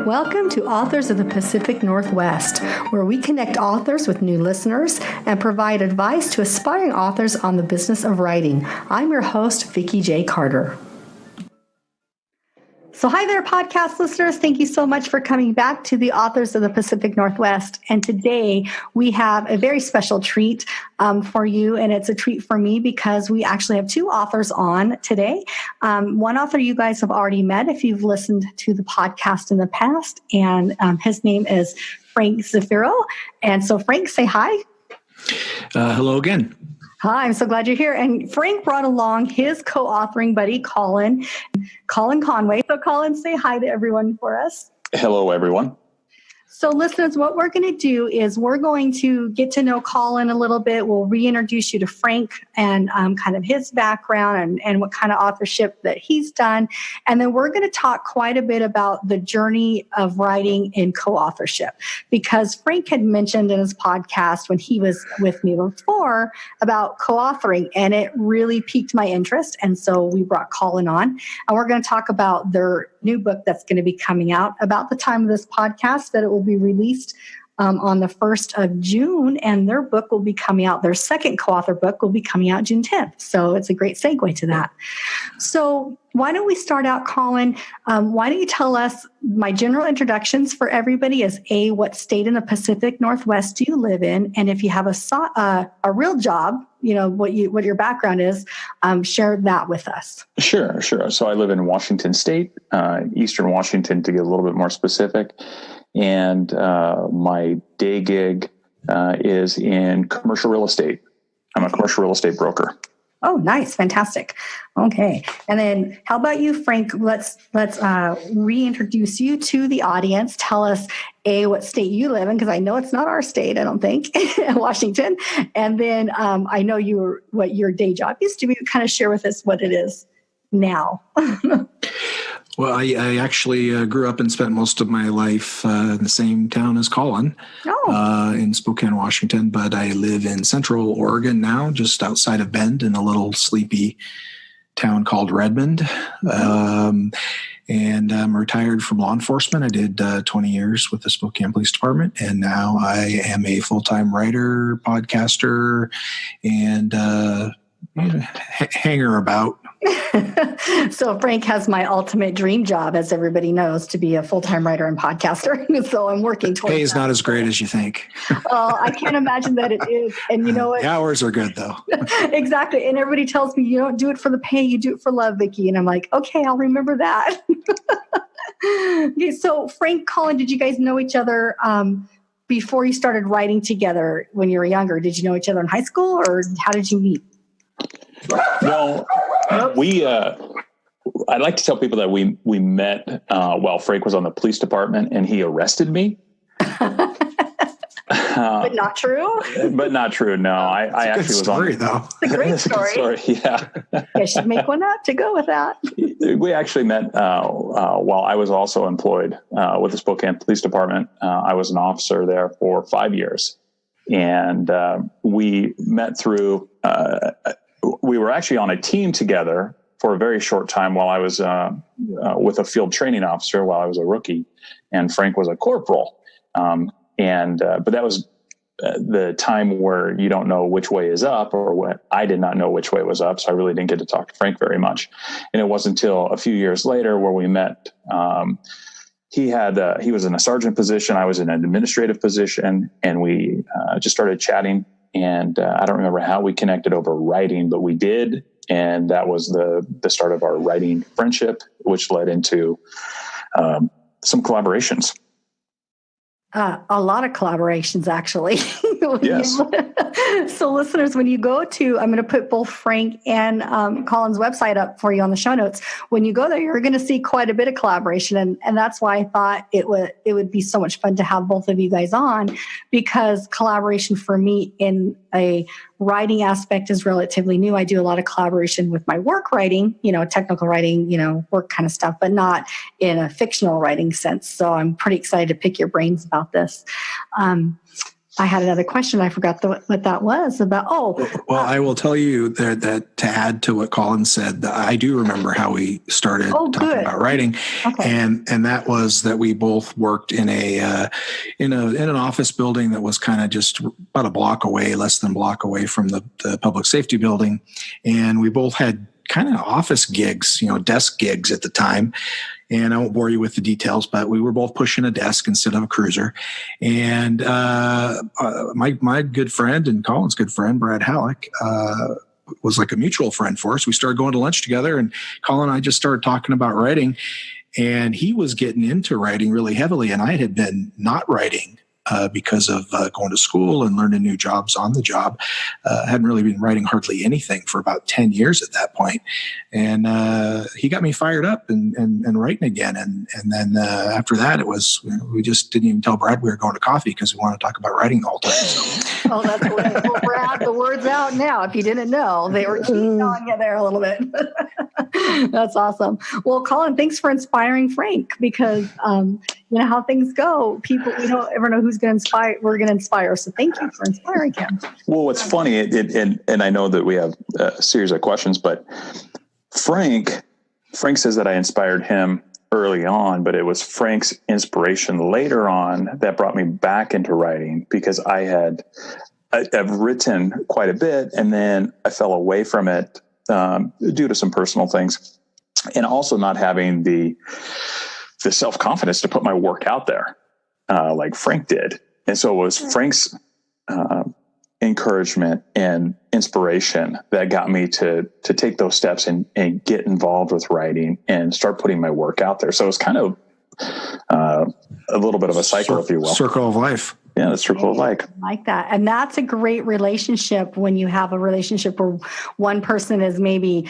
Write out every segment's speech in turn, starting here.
Welcome to Authors of the Pacific Northwest, where we connect authors with new listeners and provide advice to aspiring authors on the business of writing. I'm your host, Vikki J. Carter. So hi there, podcast listeners. Thank you so much for coming back to the Authors of the Pacific Northwest. And today we have a very special treat for you, and it's a treat for me because we actually have two authors on today. One author you guys have already met if you've listened to the podcast in the past, and his name is Frank Zafiro. And so Frank, say hi. Hello again. Hi, I'm so glad you're here. And Frank brought along his co-authoring buddy, Colin Conway. So Colin, say hi to everyone for us. Hello, everyone. So listeners, what we're going to do is we're going to get to know Colin a little bit. We'll reintroduce you to Frank and kind of his background and what kind of authorship that he's done. And then we're going to talk quite a bit about the journey of writing in co-authorship, because Frank had mentioned in his podcast when he was with me before about co-authoring, and it really piqued my interest. And so we brought Colin on, and we're going to talk about their new book that's going to be coming out about the time of this podcast, that it will be released on the 1st of June, and their book will be coming out. Their second co-author book will be coming out June 10th. So it's a great segue to that. So why don't we start out, Colin? Why don't you tell us, my general introductions for everybody is A, what state in the Pacific Northwest do you live in? And if you have a real job, you know, what your background is, share that with us. Sure. So I live in Washington State, Eastern Washington, to get a little bit more specific. And my day gig is in commercial real estate. I'm a commercial real estate broker. Oh, nice. Fantastic. Okay. And then how about you, Frank? Let's reintroduce you to the audience. Tell us, A, what state you live in, because I know it's not our state, I don't think, Washington. And then I know what your day job used to be. Kind of share with us what it is now. Well, I actually grew up and spent most of my life in the same town as Colin, in Spokane, Washington. But I live in Central Oregon now, just outside of Bend, in a little sleepy town called Redmond. And I'm retired from law enforcement. I did 20 years with the Spokane Police Department, and now I am a full-time writer, podcaster, and hanger about. So Frank has my ultimate dream job, as everybody knows, to be a full-time writer and podcaster. So I'm working towards Pay is not as great as you think. Well, I can't imagine that it is. And you know what? The hours are good, though. Exactly. And everybody tells me, you don't do it for the pay, you do it for love, Vikki. And I'm like, okay, I'll remember that. Okay, so Frank, Colin, did you guys know each other before you started writing together when you were younger? Did you know each other in high school, or how did you meet? Well, I'd like to tell people that we met while Frank was on the police department, and he arrested me. But not true? But not true, no. I actually was story, on... though. It's a great story. Yeah. I should make one up to go with that. We actually met while I was also employed with the Spokane Police Department. I was an officer there for 5 years. And we met through... we were actually on a team together for a very short time while I was with a field training officer while I was a rookie, and Frank was a corporal. But that was the time where you don't know which way is up, or what. I did not know which way was up, so I really didn't get to talk to Frank very much. And it wasn't until a few years later where we met. He was in a sergeant position, I was in an administrative position, and we just started chatting. And I don't remember how we connected over writing, but we did. And that was the start of our writing friendship, which led into some collaborations. A lot of collaborations, actually. Yes. So listeners, when you go to, I'm going to put both Frank and Colin's website up for you on the show notes. When you go there, you're going to see quite a bit of collaboration. And that's why I thought it would be so much fun to have both of you guys on, because collaboration for me in a writing aspect is relatively new. I do a lot of collaboration with my work writing, technical writing, work kind of stuff, but not in a fictional writing sense. So I'm pretty excited to pick your brains about this. I had another question. I forgot what that was about. I will tell you that to add to what Colin said, I do remember how we started talking about writing, and that was that we both worked in an office building that was kind of just about a block away, less than a block away from the public safety building, and we both had kind of office gigs, desk gigs at the time. And I won't bore you with the details, but we were both pushing a desk instead of a cruiser. And my good friend and Colin's good friend, Brad Halleck, was like a mutual friend for us. We started going to lunch together, and Colin and I just started talking about writing. And he was getting into writing really heavily, and I had been not writing because of going to school and learning new jobs on the job. Hadn't really been writing hardly anything for about 10 years at that point. And he got me fired up and writing again. And then after that, it was, we just didn't even tell Brad we were going to coffee because we wanted to talk about writing the whole time. So. Oh, that's great. Well, Brad, the word's out now. If you didn't know, they were cheating on you there a little bit. That's awesome. Well, Colin, thanks for inspiring Frank, because you know how things go. People, we don't ever know who's going to inspire. We're going to inspire. So thank you for inspiring him. Well, what's funny, and I know that we have a series of questions, but Frank says that I inspired him early on, but it was Frank's inspiration later on that brought me back into writing, because I've written quite a bit, and then I fell away from it due to some personal things, and also not having the self-confidence to put my work out there like Frank did. And so it was Frank's encouragement and inspiration that got me to take those steps and get involved with writing and start putting my work out there. So it's kind of a little bit of a cycle, if you will. Circle of life. Yeah, the circle of life. I like that. And that's a great relationship, when you have a relationship where one person is maybe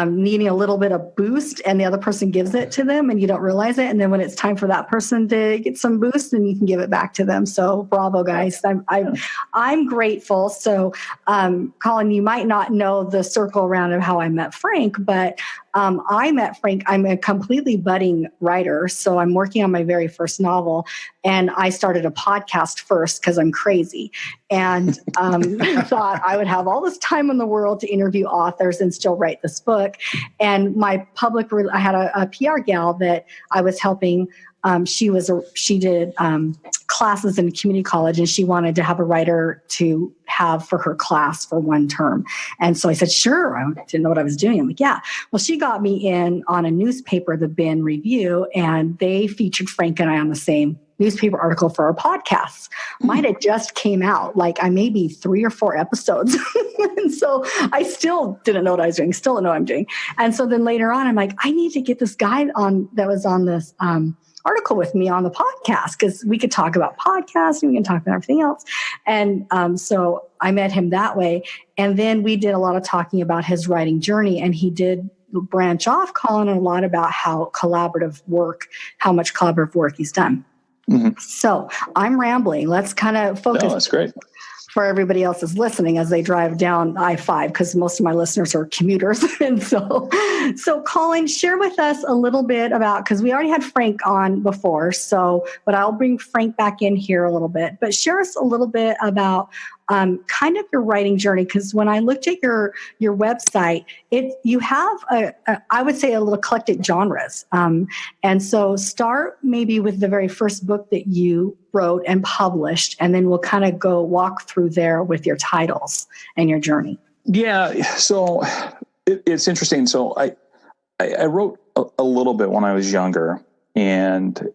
needing a little bit of boost and the other person gives it to them and you don't realize it. And then when it's time for that person to get some boost, then you can give it back to them. So bravo, guys. I'm grateful. So Colin, you might not know the circle around of how I met Frank, but I met Frank. I'm a completely budding writer. So I'm working on my very first novel, and I started a podcast first because I'm crazy, and thought I would have all this time in the world to interview authors and still write this book. And my I had a PR gal that I was helping. She did classes in community college, and she wanted to have a writer to have for her class for one term. And so I said, sure. I didn't know what I was doing. I'm like, yeah. Well, she got me in on a newspaper, the Ben Review, and they featured Frank and I on the same newspaper article for our podcasts. Mine had just came out, like I maybe 3 or 4 episodes. And so I still didn't know what I was doing, still don't know what I'm doing. And so then later on, I'm like, I need to get this guy on that was on this article with me on the podcast, because we could talk about podcasting, we can talk about everything else. And so I met him that way. And then we did a lot of talking about his writing journey, and he did branch off, Colin, a lot about how much collaborative work he's done. Mm-hmm. So I'm rambling. Let's kind of focus. No, that's great. For everybody else is listening as they drive down I-5, because most of my listeners are commuters. And so Colin, share with us a little bit about, because we already had Frank on before, but I'll bring Frank back in here a little bit, but share us a little bit about kind of your writing journey. Because when I looked at your website, you have I would say a little eclectic genres. And so start maybe with the very first book that you wrote and published, and then we'll kind of walk through there with your titles and your journey. Yeah. So it's interesting. So I wrote a little bit when I was younger, and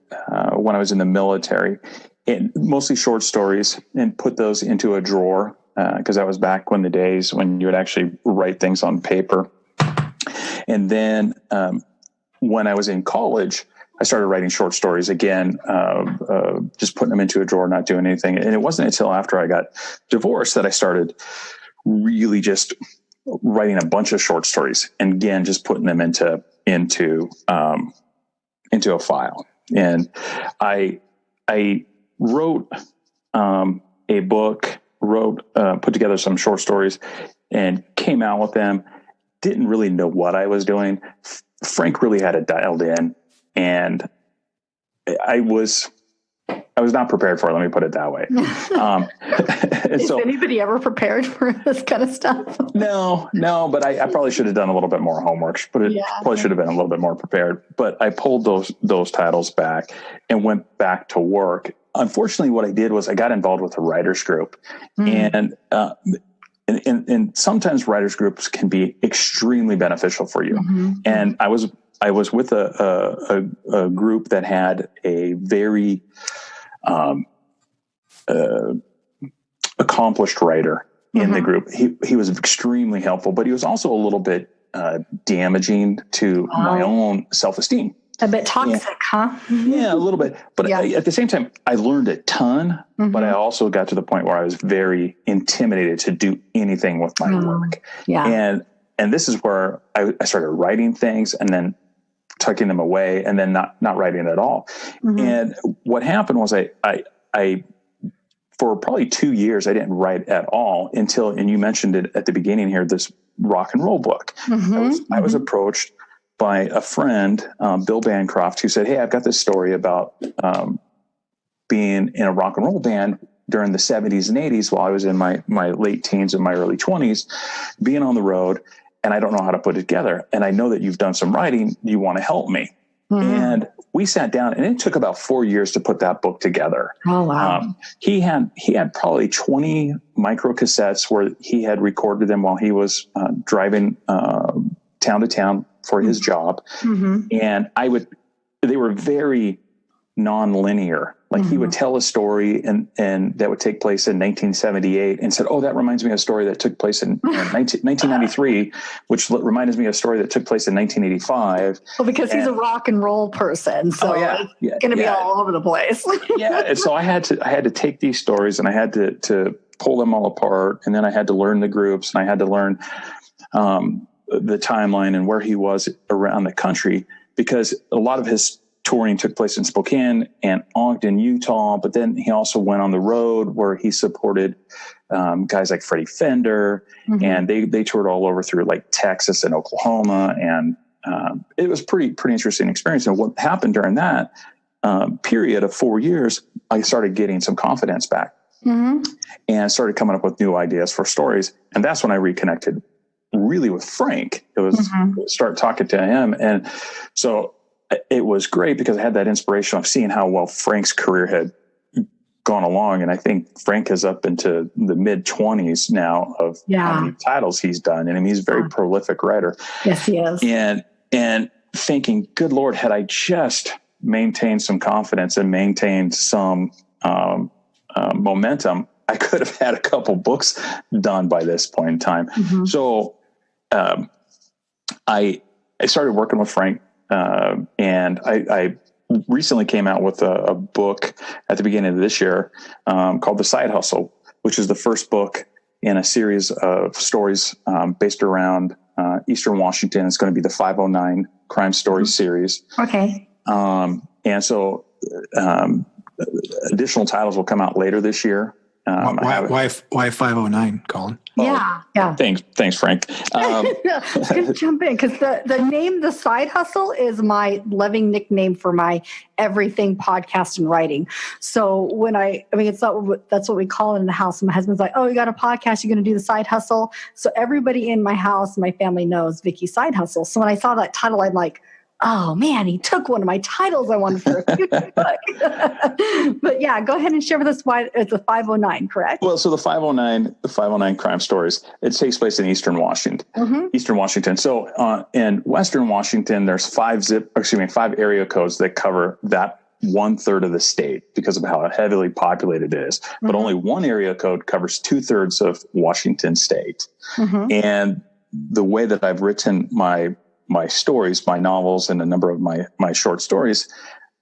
when I was in the military, and mostly short stories, and put those into a drawer, because that was back when the days when you would actually write things on paper. And then when I was in college, I started writing short stories again, just putting them into a drawer, not doing anything. And it wasn't until after I got divorced that I started really just writing a bunch of short stories, and again, just putting them into a file. And I wrote a book, put together some short stories, and came out with them. Didn't really know what I was doing. Frank really had it dialed in, and I was I was not prepared for it. Let me put it that way. Is anybody ever prepared for this kind of stuff? No, but I probably should have done a little bit more homework, but it probably should have been a little bit more prepared. But I pulled those titles back and went back to work. Unfortunately, what I did was I got involved with a writers group, and sometimes writers groups can be extremely beneficial for you. And I was with a group that had a very accomplished writer in the group. He was extremely helpful, but he was also a little bit damaging to my own self-esteem. A bit toxic, huh? Yeah, a little bit. But at the same time, I learned a ton, but I also got to the point where I was very intimidated to do anything with my work. Yeah. And this is where I started writing things and then tucking them away and then not writing at all. And what happened was I for probably 2 years, I didn't write at all until, and you mentioned it at the beginning here, this rock and roll book. I was approached by a friend, Bill Bancroft, who said, "Hey, I've got this story about being in a rock and roll band during the 70s and 80s while I was in my late teens and my early 20s, being on the road, and I don't know how to put it together. And I know that you've done some writing. Do you want to help me?" And we sat down, and it took about 4 years to put that book together. Oh, wow. He had probably 20 micro cassettes where he had recorded them while he was driving town to town for his job. And they were very non-linear. Like he would tell a story and that would take place in 1978 and said, "Oh, that reminds me of a story that took place in 1993, which reminds me of a story that took place in 1985. Well, because he's a rock and roll person. So it's going to be all over the place. And so I had to take these stories and I had to pull them all apart. And then I had to learn the groups and I had to learn the timeline and where he was around the country, because a lot of his touring took place in Spokane and Ogden, Utah, but then he also went on the road where he supported guys like Freddie Fender, and they toured all over through like Texas and Oklahoma, and it was pretty interesting experience. And what happened during that period of 4 years, I started getting some confidence back, and started coming up with new ideas for stories, and that's when I reconnected really with Frank. It was start talking to him, and so it was great because I had that inspiration of seeing how well Frank's career had gone along. And I think Frank is up into the mid-20s now of how many titles he's done. And he's a very prolific writer. Yes, he is. And thinking, good Lord, had I just maintained some confidence and maintained some momentum, I could have had a couple books done by this point in time. So I started working with Frank. And I recently came out with a book at the beginning of this year called The Side Hustle, which is the first book in a series of stories based around Eastern Washington. It's going to be the 509 Crime Stories series. Okay. And so additional titles will come out later this year. Why 509, Colin? Yeah. Thanks, Frank. I was going to jump in because the name The Side Hustle is my loving nickname for my everything podcast and writing. So when it's not, that's what we call it in the house. My husband's like, "Oh, you got a podcast, you're going to do The Side Hustle." So everybody in my house, my family knows Vikki Side Hustle. So when I saw that title, I'm like, oh man, he took one of my titles I wanted for a future book. But yeah, go ahead and share with us why it's a 509, correct? Well, so the 509 Crime Stories, it takes place in Eastern Washington. So in Western Washington, there's 5 area codes that cover that 1/3 of the state because of how heavily populated it is. But only one area code covers 2/3 of Washington state. And the way that I've written my stories, my novels, and a number of my short stories,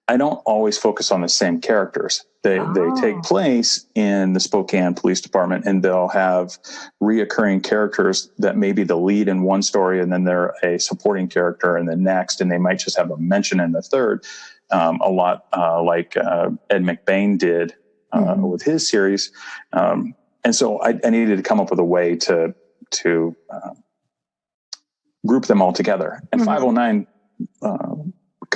I don't always focus on the same characters. They take place in the Spokane Police Department, and they'll have reoccurring characters that may be the lead in one story, and then they're a supporting character in the next, and they might just have a mention in the third, a lot like Ed McBain did with his series. And so I needed to come up with a way to group them all together. And 509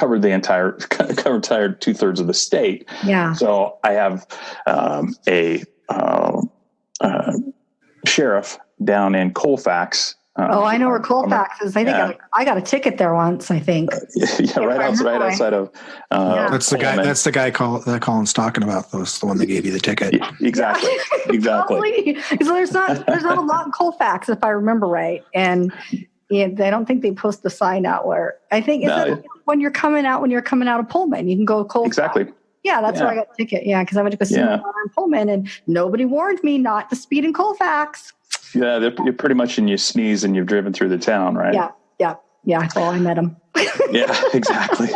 covered the entire 2/3 of the state. Yeah. So I have a sheriff down in Colfax. I know where Colfax is. I think I got a ticket there once, I think. Right outside of. That's the guy that Colin's talking about. That's the one that gave you the ticket. Exactly. Exactly. So there's not a lot in Colfax, if I remember right. And I don't think they post the sign out where, I think when you're coming out of Pullman, you can go to Colfax. Exactly. Yeah, that's where I got the ticket. Yeah, because I went to go see my daughter in Pullman, and nobody warned me not to speed in Colfax. Yeah, you're pretty much in you sneeze and you've driven through the town, right? Yeah. Well, I met him. Yeah, exactly.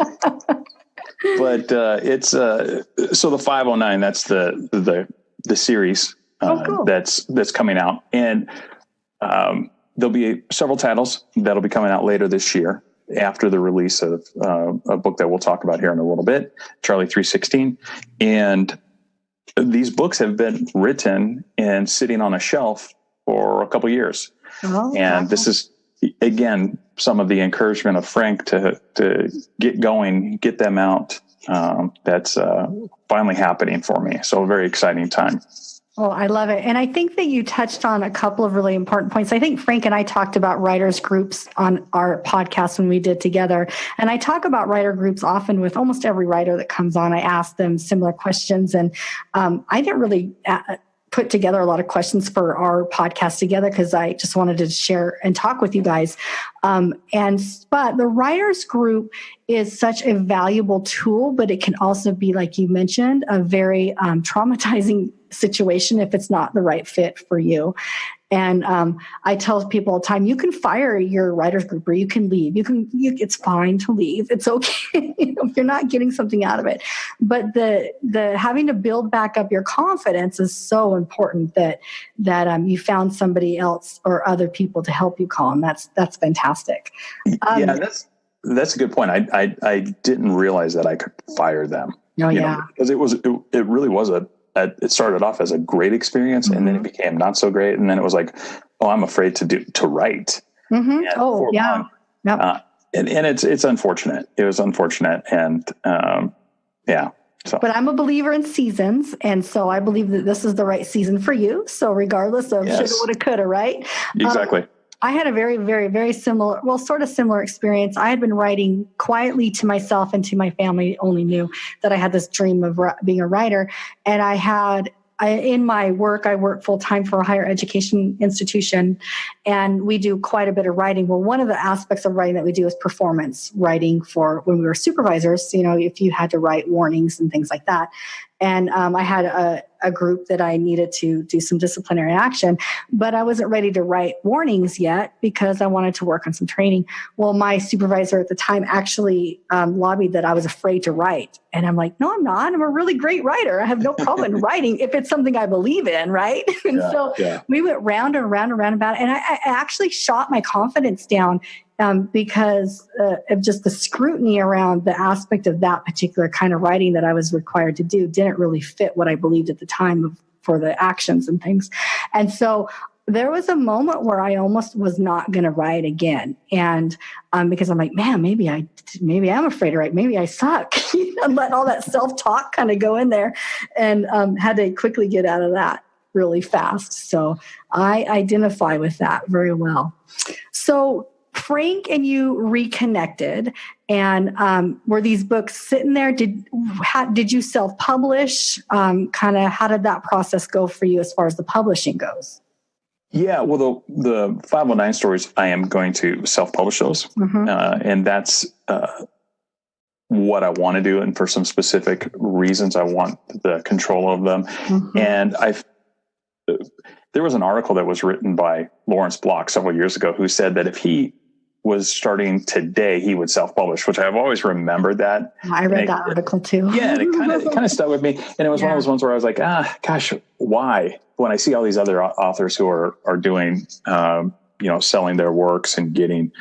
But it's so the 509. That's the series cool. that's coming out, and there'll be several titles that'll be coming out later this year after the release of a book that we'll talk about here in a little bit, Charlie 316, and these books have been written and sitting on a shelf for a couple years. And this is, again, some of the encouragement of Frank to get going, get them out. That's finally happening for me. So a very exciting time. Well, I love it. And I think that you touched on a couple of really important points. I think Frank and I talked about writers groups on our podcast when we did together. And I talk about writer groups often with almost every writer that comes on. I ask them similar questions. And I didn't really put together a lot of questions for our podcast together because I just wanted to share and talk with you guys. But the writers group is such a valuable tool, but it can also be, like you mentioned, a very traumatizing situation if it's not the right fit for you. And I tell people all the time, you can fire your writers group or you can leave. It's fine to leave. It's okay if you're not getting something out of it. But the having to build back up your confidence is so important that you found somebody else or other people to help you, Colin. That's fantastic. That's a good point. I didn't realize that I could fire them. Because it really was it started off as a great experience, and then it became not so great, and then it was like, oh, I'm afraid to write. Mm-hmm. Oh, yeah. Yep. And it's unfortunate. It was unfortunate, and So. But I'm a believer in seasons, and so I believe that this is the right season for you. So regardless of shoulda, woulda, coulda, right? Exactly. I had a very, very, very similar experience. I had been writing quietly to myself and to my family, only knew that I had this dream of being a writer. And in my work, I work full time for a higher education institution, and we do quite a bit of writing. Well, one of the aspects of writing that we do is performance writing for when we were supervisors, if you had to write warnings and things like that. And I had a group that I needed to do some disciplinary action, but I wasn't ready to write warnings yet because I wanted to work on some training. Well, my supervisor at the time actually lobbied that I was afraid to write. And I'm like, no, I'm not. I'm a really great writer. I have no problem in writing if it's something I believe in, right? And we went round and round and round about it. And I actually shot my confidence down because of just the scrutiny around the aspect of that particular kind of writing that I was required to do didn't really fit what I believed at the time for the actions and things. And so there was a moment where I almost was not going to write again. And because I'm like, man, maybe I'm afraid to write. Maybe I suck. And let all that self-talk kind of go in there, and had to quickly get out of that really fast. So I identify with that very well. So Frank and you reconnected, and were these books sitting there? Did you self-publish? Kind of how did that process go for you as far as the publishing goes? Yeah, well, the 509 stories, I am going to self-publish those, and that's what I want to do, and for some specific reasons, I want the control of them. And there was an article that was written by Lawrence Block several years ago who said that if he was starting today, he would self-publish, which I've always remembered that. I read that article too. Yeah, and it kind of stuck with me. And it was one of those ones where I was like, gosh, why? When I see all these other authors who are doing, selling their works and getting,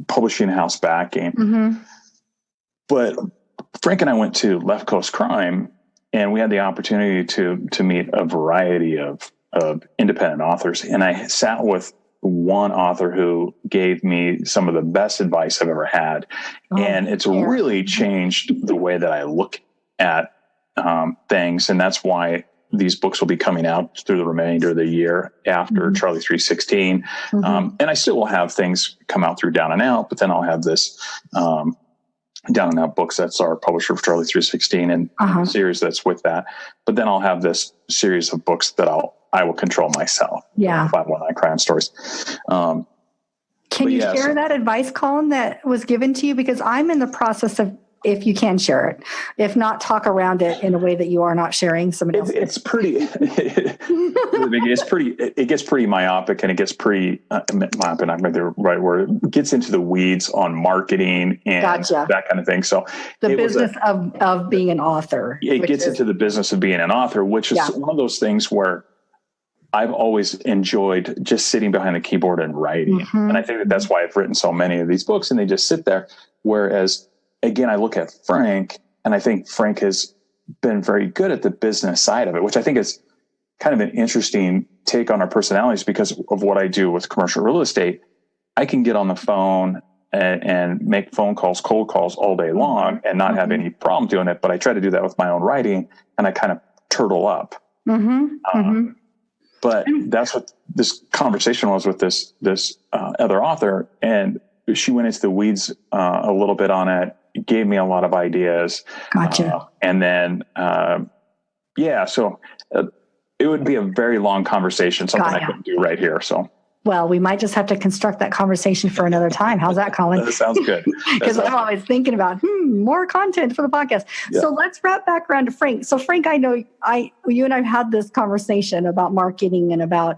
publishing house backing. But Frank and I went to Left Coast Crime, and we had the opportunity to meet a variety of independent authors. And I sat with one author who gave me some of the best advice I've ever had. And it's really changed the way that I look at things. And that's why these books will be coming out through the remainder of the year after Charlie 316. And I still will have things come out through Down and Out, but then I'll have this Down and Out Books. That's our publisher for Charlie 316 and the series that's with that. But then I'll have this series of books that I will control myself. 519 Crime Stories. Can you share that advice, Colin, that was given to you? Because I'm in the process of, if you can share it, if not, talk around it in a way that you are not sharing somebody else. It's pretty, it gets pretty myopic, and it gets pretty, myopic, not the right word, it gets into the weeds on marketing and that kind of thing. So the business of being an author. It gets into the business of being an author, which is one of those things where I've always enjoyed just sitting behind the keyboard and writing. And I think that's why I've written so many of these books, and they just sit there. Whereas, again, I look at Frank, and I think Frank has been very good at the business side of it, which I think is kind of an interesting take on our personalities because of what I do with commercial real estate. I can get on the phone and make phone calls, cold calls all day long and not have any problem doing it. But I try to do that with my own writing, and I kind of turtle up. But that's what this conversation was with this other author. And she went into the weeds a little bit on it, gave me a lot of ideas. And then, so it would be a very long conversation, something I couldn't do right here. So, well, we might just have to construct that conversation for another time. How's that, Colin? That sounds good. Because I'm always thinking about more content for the podcast. So let's wrap back around to Frank. So Frank, I know you and I've had this conversation about marketing and about,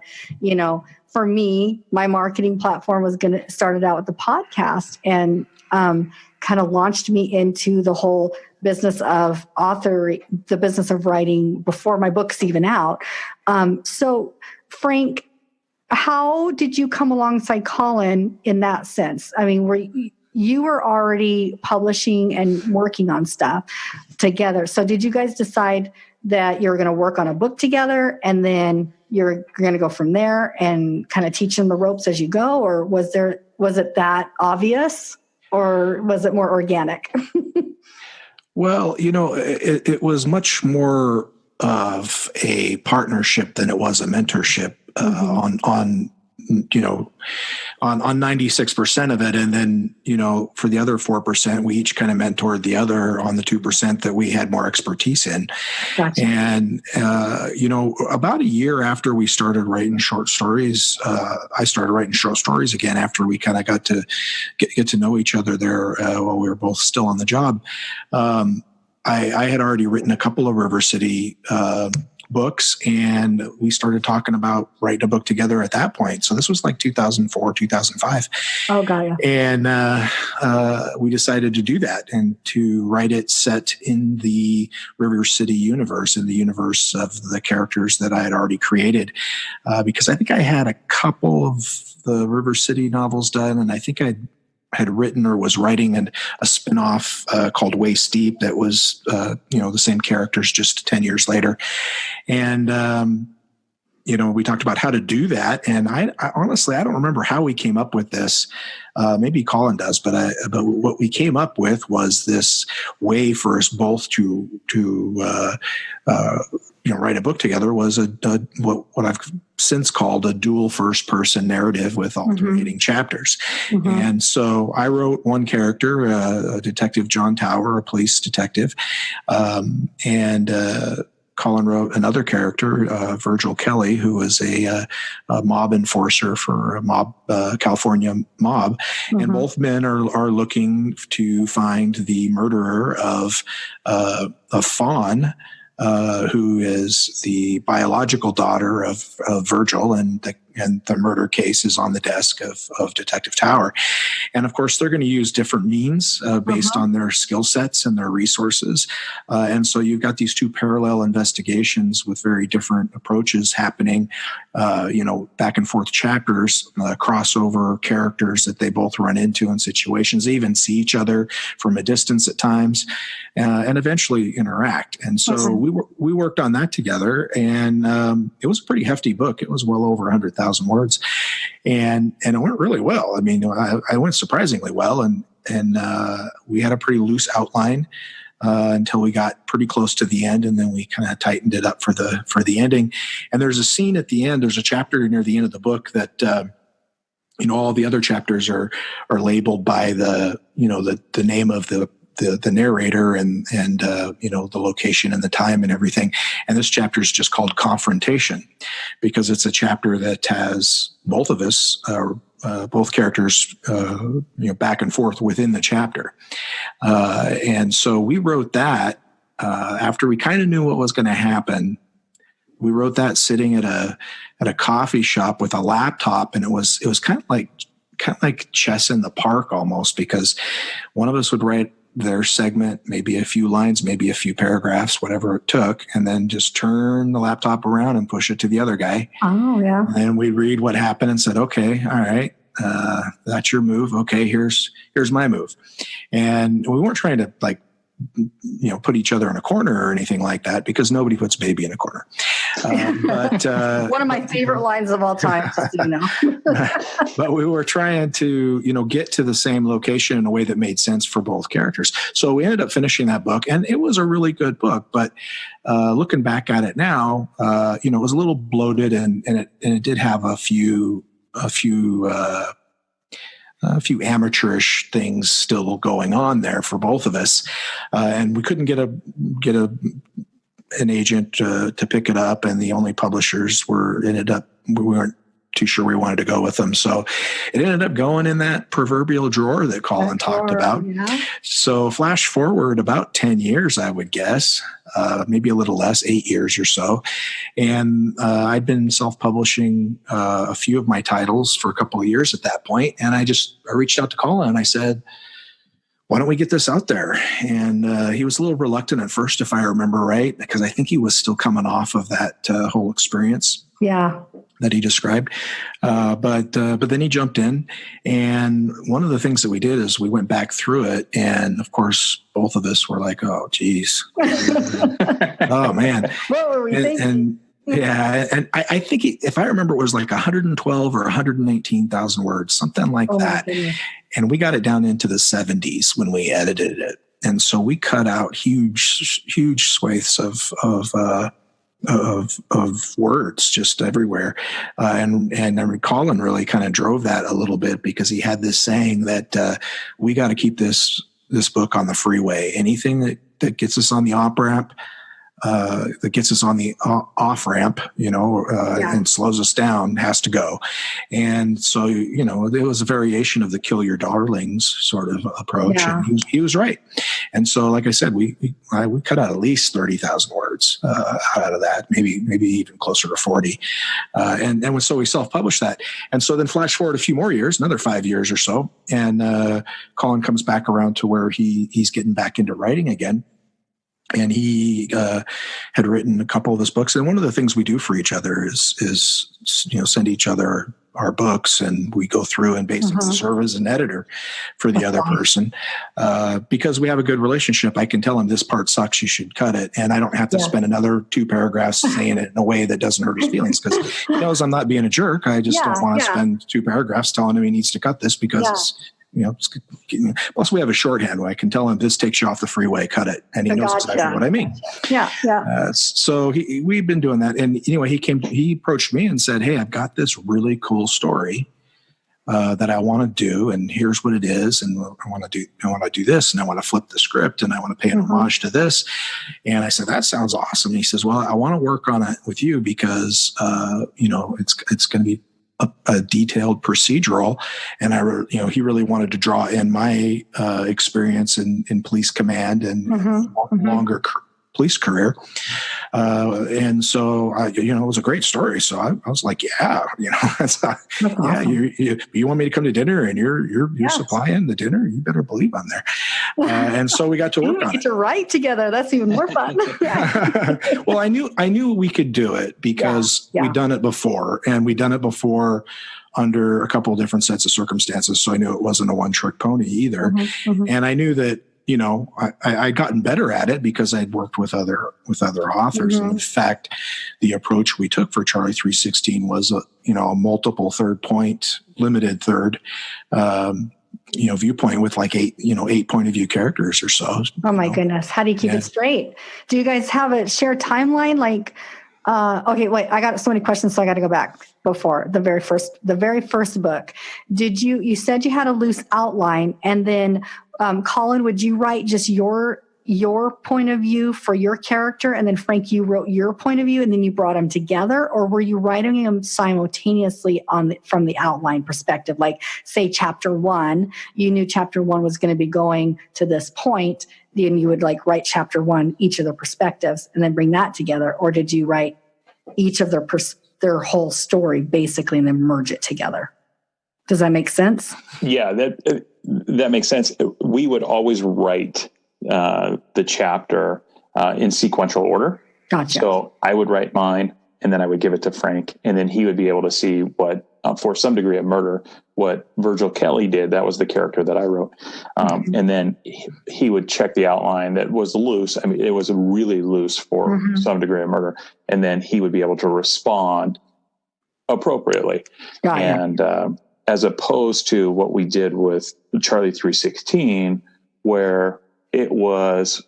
for me, my marketing platform was started out with the podcast and kind of launched me into the whole business of the business of writing before my book's even out. So Frank, how did you come alongside Colin in that sense? I mean, you were already publishing and working on stuff together. So did you guys decide that you're going to work on a book together and then you're going to go from there and kind of teach them the ropes as you go? Or was it that obvious, or was it more organic? Well, it was much more of a partnership than it was a mentorship on 96% of it. And then, for the other 4%, we each kind of mentored the other on the 2% that we had more expertise in. Gotcha. And, about a year after we started writing short stories, I started writing short stories again after we kind of got to get to know each other there while we were both still on the job. I had already written a couple of River City books, and we started talking about writing a book together at that point. So this was like 2004, 2005. Oh, got you. And we decided to do that and to write it set in the River City universe, in the universe of the characters that I had already created. Because I think I had a couple of the River City novels done, and I think I had written or was writing a spinoff called Waist Deep that was, the same characters just 10 years later. And, we talked about how to do that. And I honestly, I don't remember how we came up with this. Maybe Colin does, but what we came up with was this way for us both to write a book together was what I've since called a dual first person narrative with alternating chapters. And so I wrote one character, Detective John Tower, a police detective, and Colin wrote another character, Virgil Kelly, who was a mob enforcer for a California mob. And both men are looking to find the murderer of Fawn, who is the biological daughter of Virgil, and the murder case is on the desk of Detective Tower. And of course, they're going to use different means based on their skill sets and their resources. And so you've got these two parallel investigations with very different approaches happening, back and forth chapters, crossover characters that they both run into in situations. They even see each other from a distance at times, and eventually interact. And so we worked on that together, and it was a pretty hefty book. It was well over 100,000 1,000 words. And it went really well. I mean, I went surprisingly well. And we had a pretty loose outline until we got pretty close to the end, and then we kind of tightened it up for the ending. And there's a scene at the end. There's a chapter near the end of the book that all the other chapters are labeled by the name of the narrator and the location and the time and everything. And this chapter is just called Confrontation, because it's a chapter that has both of us, both characters, back and forth within the chapter. And so we wrote that after we kind of knew what was going to happen. We wrote that sitting at a coffee shop with a laptop, and it was kind of like chess in the park almost, because one of us would write their segment, maybe a few lines, maybe a few paragraphs, whatever it took, and then just turn the laptop around and push it to the other guy. Oh, yeah. And then we'd read what happened and said, okay, all right, that's your move. Okay, here's my move. And we weren't trying to put each other in a corner or anything like that, because nobody puts baby in a corner. But one of my favorite lines of all time, just so you know. But we were trying to, get to the same location in a way that made sense for both characters. So we ended up finishing that book, and it was a really good book. But looking back at it now, it was a little bloated, and it did have a few amateurish things still going on there for both of us, and we couldn't get an agent to pick it up, and the only publishers we weren't too sure we wanted to go with them. So it ended up going in that proverbial drawer that Colin talked about. Yeah. So flash forward about 10 years, I would guess, maybe a little less, 8 years or so. And I'd been self-publishing a few of my titles for a couple of years at that point. And I reached out to Colin and I said, why don't we get this out there? And he was a little reluctant at first, if I remember right, because I think he was still coming off of that whole experience. Yeah. That he described. But then he jumped in. And one of the things that we did is we went back through it. And of course, both of us were like, oh, geez. Oh, man. What were we thinking? And I think if I remember, it was like 112 or 118,000 words, something like that. And we got it down into the 70s when we edited it. And so we cut out huge swathes of words just everywhere. And Colin really kind of drove that a little bit, because he had this saying that we got to keep this book on the freeway. Anything that gets us on the off-ramp, that gets us on the off-ramp, and slows us down has to go. And so, it was a variation of the kill your darlings sort of approach. Yeah. And he was right. And so, like I said, we cut out at least 30,000 words out of that, maybe even closer to 40. So we self-published that. And so then flash forward a few more years, another 5 years or so, and Colin comes back around to where he's getting back into writing again. And he had written a couple of his books. And one of the things we do for each other is send each other our books, and we go through and basically serve as an editor for the other person. Because we have a good relationship, I can tell him this part sucks, you should cut it. And I don't have to spend another 2 paragraphs saying it in a way that doesn't hurt his feelings, because he knows I'm not being a jerk. I just don't want to spend 2 paragraphs telling him he needs to cut this, because plus we have a shorthand where I can tell him this takes you off the freeway, cut it. And he knows exactly what I mean. So we've been doing that. And anyway, he approached me and said, hey, I've got this really cool story that I want to do. And here's what it is. And I want to do this. And I want to flip the script, and I want to pay an homage to this. And I said, that sounds awesome. And he says, well, I want to work on it with you, because, it's going to be a detailed procedural. And he really wanted to draw in my experience in police command and longer police career. And so it was a great story. So I was like, that's awesome. You want me to come to dinner, and you're supplying the dinner? You better believe I'm there. And so we got to work on it. We get to write together. That's even more fun. Well, I knew we could do it, because we'd done it before, and we'd done it before under a couple of different sets of circumstances. So I knew it wasn't a one-trick pony either. And I knew that, I'd gotten better at it because I'd worked with other authors. And in fact, the approach we took for Charlie 316 was a multiple third point, limited third, viewpoint with like 8 point of view characters or so. Oh my goodness. How do you keep it straight? Do you guys have a shared timeline? Like, okay, wait, I got so many questions, so I got to go back before the very first book. You said you had a loose outline, and then Colin, would you write just your point of view for your character, and then Frank, you wrote your point of view, and then you brought them together, or were you writing them simultaneously from the outline perspective? Like, say, chapter 1, you knew chapter 1 was going to be going to this point, then you would like write chapter 1, each of the perspectives, and then bring that together, or did you write each of their whole story basically and then merge it together? Does that make sense? Yeah, that makes sense. We would always write the chapter in sequential order. Gotcha. So I would write mine, and then I would give it to Frank, and then he would be able to see what, for some degree of murder, what Virgil Kelly did. That was the character that I wrote. And then he would check the outline that was loose. I mean, it was really loose for some degree of murder. And then he would be able to respond appropriately. And as opposed to what we did with Charlie 316, where it was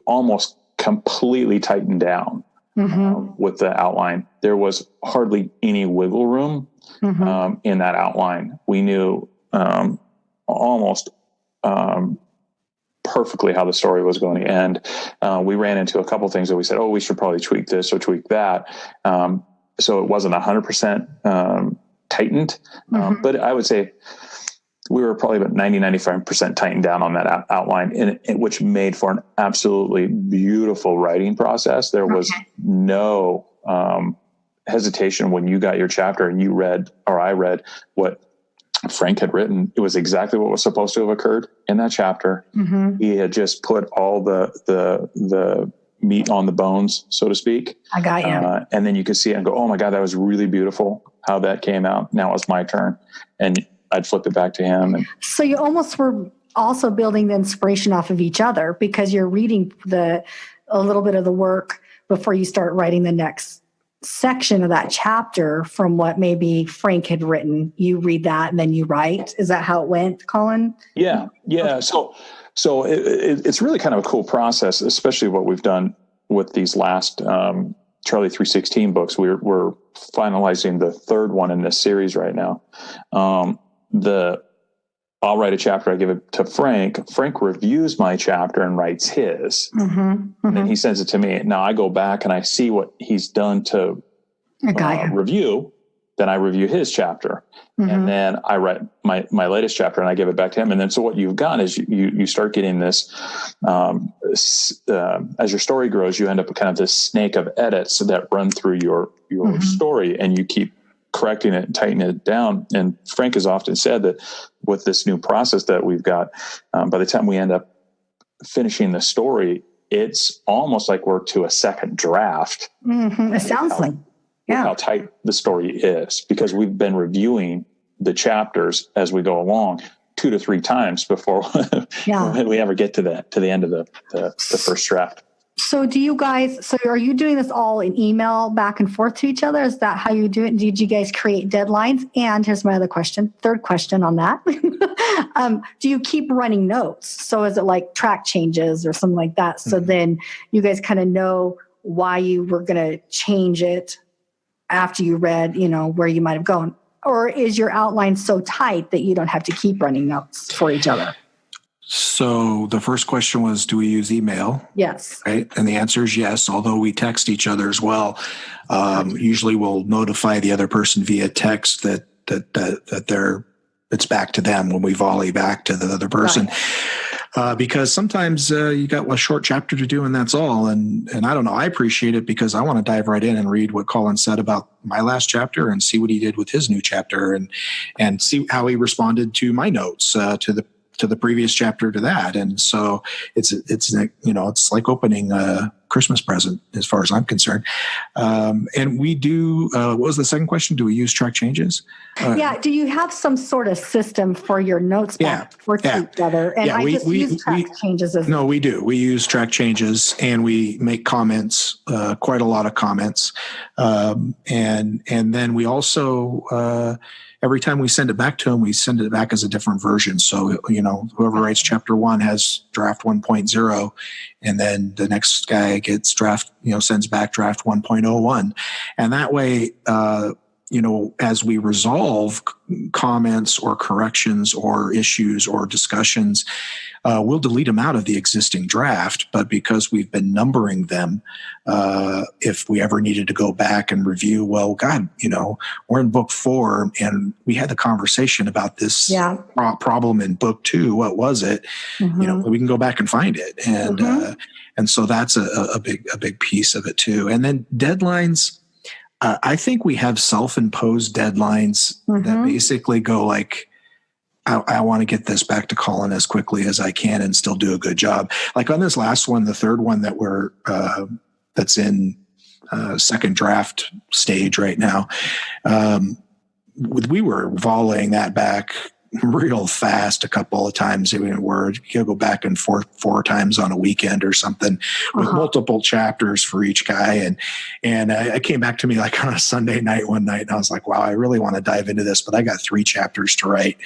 almost completely tightened down with the outline. There was hardly any wiggle room in that outline. We knew almost perfectly how the story was going to end. We ran into a couple things that we said, we should probably tweak this or tweak that. So it wasn't 100% tightened, but I would say we were probably about 95% tightened down on that outline, which made for an absolutely beautiful writing process. There was no hesitation when you got your chapter and you read, or I read, what Frank had written. It was exactly what was supposed to have occurred in that chapter. He had just put all the meat on the bones, so to speak. I got you. And then you could see it and go, oh my God, that was really beautiful how that came out. Now it's my turn. And I'd flip it back to him. So you almost were also building the inspiration off of each other, because you're reading a little bit of the work before you start writing the next section of that chapter from what maybe Frank had written. You read that and then you write. Is that how it went, Colin? Yeah. So it's really kind of a cool process, especially what we've done with these last Charlie 316 books. We're finalizing the third one in this series right now. I'll write a chapter, I give it to Frank. Frank reviews my chapter and writes his. And then he sends it to me. Now I go back and I see what he's done to review. Then I review his chapter. And then I write my latest chapter and I give it back to him. And then so what you've got is you start getting this, as your story grows, you end up with kind of this snake of edits that run through your story, and you keep correcting it and tightening it down. And Frank has often said that with this new process that we've got, by the time we end up finishing the story, it's almost like we're to a second draft. It sounds like, how tight the story is, because we've been reviewing the chapters as we go along 2 to 3 times before we ever get to the end of the first draft. So are you doing this all in email back and forth to each other? Is that how you do it? Did you guys create deadlines? And here's my other question, third question on that. Do you keep running notes? So is it like track changes or something like that? So then you guys kind of know why you were going to change it after you read, where you might have gone? Or is your outline so tight that you don't have to keep running notes for each other? So the first question was, do we use email? Yes. Right. And the answer is yes, although we text each other as well. Usually we'll notify the other person via text that it's back to them when we volley back to the other person. Because sometimes you got a short chapter to do and that's all. And I don't know, I appreciate it because I want to dive right in and read what Colin said about my last chapter and see what he did with his new chapter and see how he responded to my notes, to the previous chapter to that. And so it's like opening Christmas present as far as I'm concerned. And we do, what was the second question? Do we use track changes? Do you have some sort of system for your notes back or to each other? And I just use track changes as no, we do. We use track changes and we make comments, quite a lot of comments. And then we also, every time we send it back to them, we send it back as a different version. So, whoever writes chapter 1 has draft 1.0, and then the next guy gets sends back draft 1.01. And that way, as we resolve comments or corrections or issues or discussions, we'll delete them out of the existing draft. But because we've been numbering them, if we ever needed to go back and review, well, God, we're in book 4 and we had the conversation about this problem in book 2. What was it? Mm-hmm. We can go back and find it. And, and so that's a big piece of it too. And then deadlines. I think we have self-imposed deadlines that basically go like, I want to get this back to Colin as quickly as I can and still do a good job. Like on this last one, the third one that that's in second draft stage right now, we were volleying that back real fast a couple of times. You go back and forth 4 times on a weekend or something with multiple chapters for each guy. And it came back to me like on a Sunday night one night, and I was like, wow, I really want to dive into this, but I got 3 chapters to write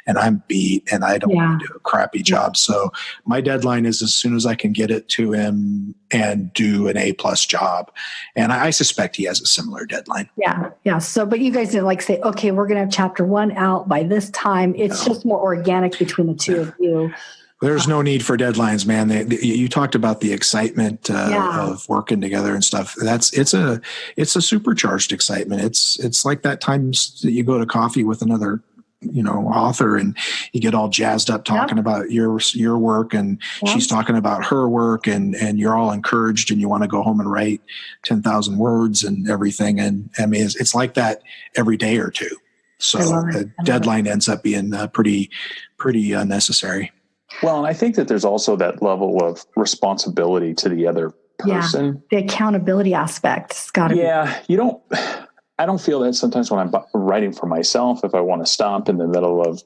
and I'm beat and I don't want to do a crappy job. So my deadline is as soon as I can get it to him and do an A+ job. And I suspect he has a similar deadline. Yeah. So, but you guys didn't say, okay, we're going to have chapter 1 out by this time. It's just more organic between the two of you. There's no need for deadlines, man. You talked about the excitement of working together and stuff. It's a supercharged excitement. It's like that times that you go to coffee with another author and you get all jazzed up talking about your work and she's talking about her work and you're all encouraged and you want to go home and write 10,000 words and everything. And I mean, it's like that every day or two. So the deadline ends up being pretty unnecessary. Well, and I think that there's also that level of responsibility to the other person. The accountability aspect has got to be. I don't feel that sometimes when I'm writing for myself, if I want to stop in the middle of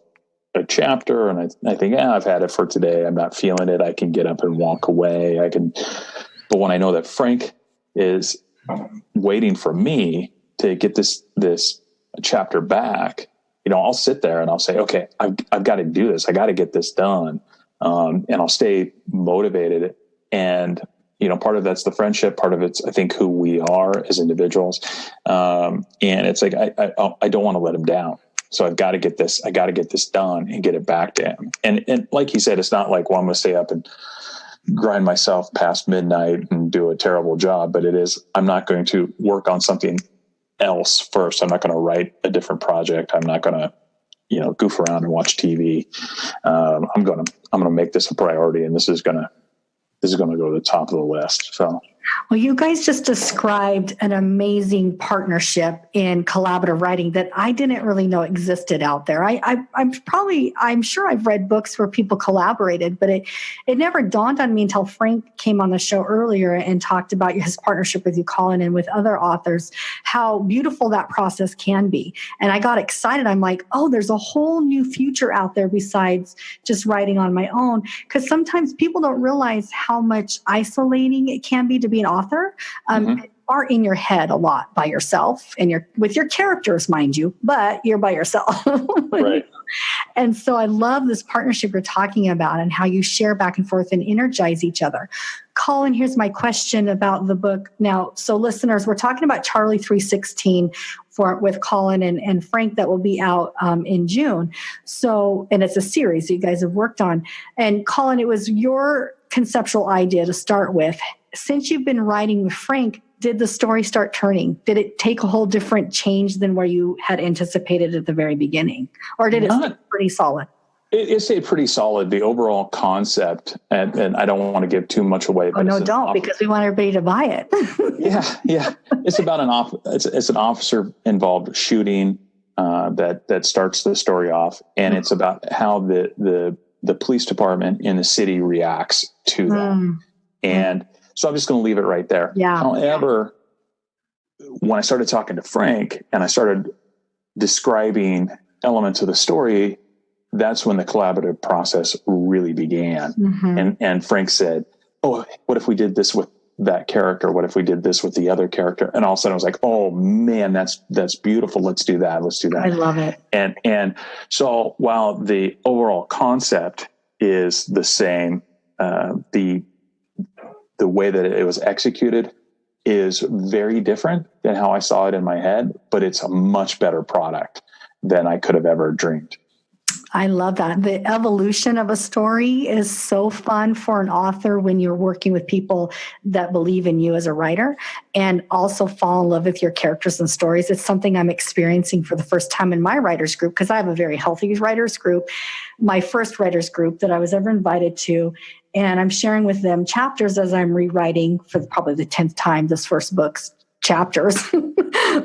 a chapter and I think, I've had it for today, I'm not feeling it, I can get up and walk away. But when I know that Frank is waiting for me to get this chapter back, I'll sit there and I'll say, okay, I've got to do this. I got to get this done. And I'll stay motivated. And, part of that's the friendship. Part of it's, I think, who we are as individuals. And it's like, I don't want to let him down. So I've got to get this done and get it back to him. And like he said, it's not like, well, I'm going to stay up and grind myself past midnight and do a terrible job, but it is, I'm not going to work on something else first. I'm not going to write a different project. I'm not going to, goof around and watch TV. I'm going to make this a priority, and this is going to go to the top of the list. So. Well, you guys just described an amazing partnership in collaborative writing that I didn't really know existed out there. I'm sure I've read books where people collaborated, but it never dawned on me until Frank came on the show earlier and talked about his partnership with you, Colin, and with other authors, how beautiful that process can be. And I got excited. I'm like, oh, there's a whole new future out there besides just writing on my own. Because sometimes people don't realize how much isolating it can be to be an author. Are in your head a lot by yourself and with your characters, mind you, but you're by yourself. Right. And so I love this partnership you're talking about and how you share back and forth and energize each other. Colin, here's my question about the book. Now, so listeners, we're talking about Charlie 316 with Colin and Frank that will be out in June. So, and it's a series that you guys have worked on. And Colin, it was your conceptual idea to start with. Since you've been writing with Frank, did the story start turning? Did it take a whole different change than where you had anticipated at the very beginning? Or did it stay pretty solid? It stayed pretty solid. The overall concept, and I don't want to give too much away. But because we want everybody to buy it. Yeah. It's about it's an officer involved shooting that starts the story off, and it's about how the police department in the city reacts to that. And So I'm just going to leave it right there. Yeah. However, when I started talking to Frank and I started describing elements of the story, that's when the collaborative process really began. And Frank said, oh, what if we did this with that character? What if we did this with the other character? And all of a sudden I was like, oh man, that's beautiful. Let's do that. I love it. And so while the overall concept is the same, the way that it was executed is very different than how I saw it in my head, but it's a much better product than I could have ever dreamed. I love that. The evolution of a story is so fun for an author when you're working with people that believe in you as a writer and also fall in love with your characters and stories. It's something I'm experiencing for the first time in my writers group, because I have a very healthy writers group, my first writers group that I was ever invited to. And I'm sharing with them chapters as I'm rewriting for probably the 10th time this first book's chapters.